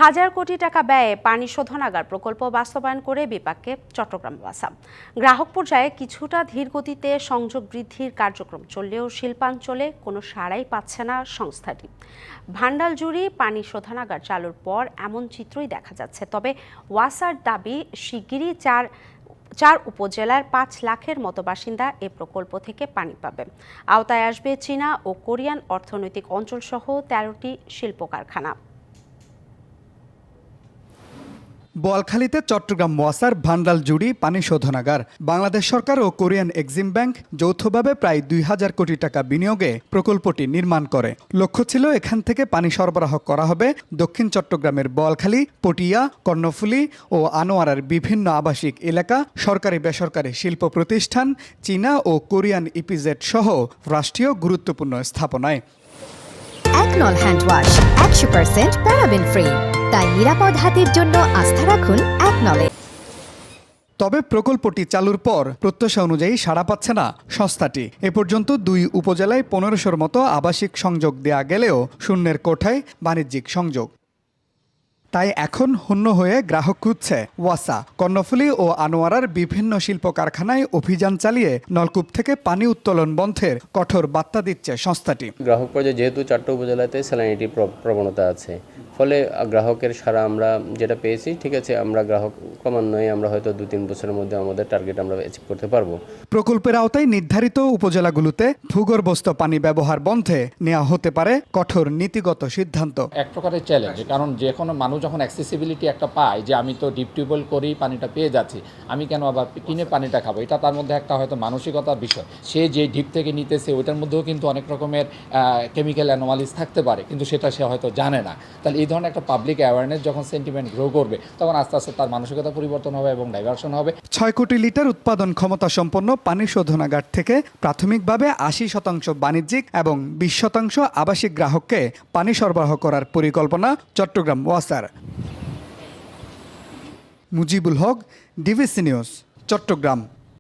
হাজার কোটি টাকা ব্যয়ে পানি শোধনাগার প্রকল্প বাস্তবায়ন করে বিপাকে চট্টগ্রাম ওয়াসা। গ্রাহক পর্যায়ে কিছুটা ধীর গতিতে সংযোগ বৃদ্ধির কার্যক্রম চললেও শিল্পাঞ্চলে কোনো সাড়াই পাচ্ছে না সংস্থাটি। ভান্ডালজুড়ি পানি শোধনাগার চালুর পর এমন চিত্রই দেখা যাচ্ছে। তবে ওয়াসার দাবি শিগগিরই চার উপজেলার ৫ লাখের মতো বাসিন্দা এ প্রকল্প থেকে পানি পাবে। আওতায় আসবে চীনা ও কোরিয়ান অর্থনৈতিক অঞ্চলসহ ১৩টি শিল্প কারখানা। বোয়ালখালীতে চট্টগ্রাম ওয়াসার ভান্ডালজুড়ি পানি শোধনাগার। বাংলাদেশ সরকার ও কোরিয়ান এক্সিম ব্যাংক যৌথভাবে প্রায় ২,০০০ কোটি টাকা বিনিয়োগে প্রকল্পটি নির্মাণ করে। লক্ষ্য ছিল এখান থেকে পানি সরবরাহ করা হবে দক্ষিণ চট্টগ্রামের বোয়ালখালী, পটিয়া, কর্ণফুলী ও আনোয়ারার বিভিন্ন আবাসিক এলাকা, সরকারি বেসরকারি শিল্প প্রতিষ্ঠান, চীনা ও কোরিয়ান ইপিজেড সহ রাষ্ট্রীয় গুরুত্বপূর্ণ স্থাপনায়। একনল হ্যান্ড ওয়াশ ১০০% প্যারাবেন ফ্রি, তাই নিরাপদ হাতের জন্য আস্থা রাখুন একনলে। তবে প্রকল্পটি চালুর পর প্রত্যাশা অনুযায়ী সাড়া পাচ্ছে না সংস্থাটি। এ পর্যন্ত ২ উপজেলায় ১৫০০র মতো আবাসিক সংযোগ দেয়া গেলেও শূন্যের কোঠায় বাণিজ্যিক সংযোগ। তাই এখন হন্য হয়ে গ্রাহক খুঁজছে ওয়াসা। কর্ণফুলী ও আনোয়ারার বিভিন্ন শিল্প কারখানায় অভিযান চালিয়ে নলকূপ থেকে পানি উত্তোলন বন্ধের কঠোর বার্তা দিচ্ছে সংস্থাটি। গ্রাহক পর্যায়ে যেহেতু ৪টা উপজেলাতে স্যালাইনিটি প্রবণতা আছে, ফলে গ্রাহকের সারা আমরা যেটা পেয়েছি, ঠিক আছে, আমরা গ্রাহক ক্রমান্বয়ে আমরা হয়তো ২-৩ বছরের মধ্যে আমাদের টার্গেট আমরা অ্যাচিভ করতে পারবো। প্রকল্পের আওতায় নির্ধারিত উপজেলাগুলোতে ভূগর্ভস্থ পানি ব্যবহার বন্ধে নেওয়া হতে পারে কঠোর নীতিগত সিদ্ধান্ত। এক প্রকারের চ্যালেঞ্জ, কারণ যে কোনো মানুষ যখন অ্যাক্সেসিবিলিটি একটা পায় যে আমি তো ডিপ টিউবওয়েল করেই পানিটা পেয়ে যাচ্ছি, আমি কেন আবার কিনে পানিটা খাবো, এটা তার মধ্যে একটা হয়তো মানসিকতার বিষয়। সে যে ডিপ থেকে নিতেছে ওইটার মধ্যেও কিন্তু অনেক রকমের কেমিক্যাল অ্যানোমালিস থাকতে পারে, কিন্তু সেটা সে হয়তো জানে না। তাহলে এই ধরনের একটা পাবলিক অ্যাওয়ারনেস যখন সেন্টিমেন্ট গ্রো করবে, তখন আস্তে আস্তে তার মানসিকতা পরিবর্তন হবে এবং ডাইভার্সন হবে। ৬ কোটি লিটার উৎপাদন ক্ষমতা সম্পন্ন পানি শোধনাগার থেকে প্রাথমিকভাবে ৮০% বাণিজ্যিক এবং ২০% আবাসিক গ্রাহককে পানি সরবরাহ করার পরিকল্পনা চট্টগ্রাম ওয়াসার। Mujibul Haque, DVC news, Chittagong.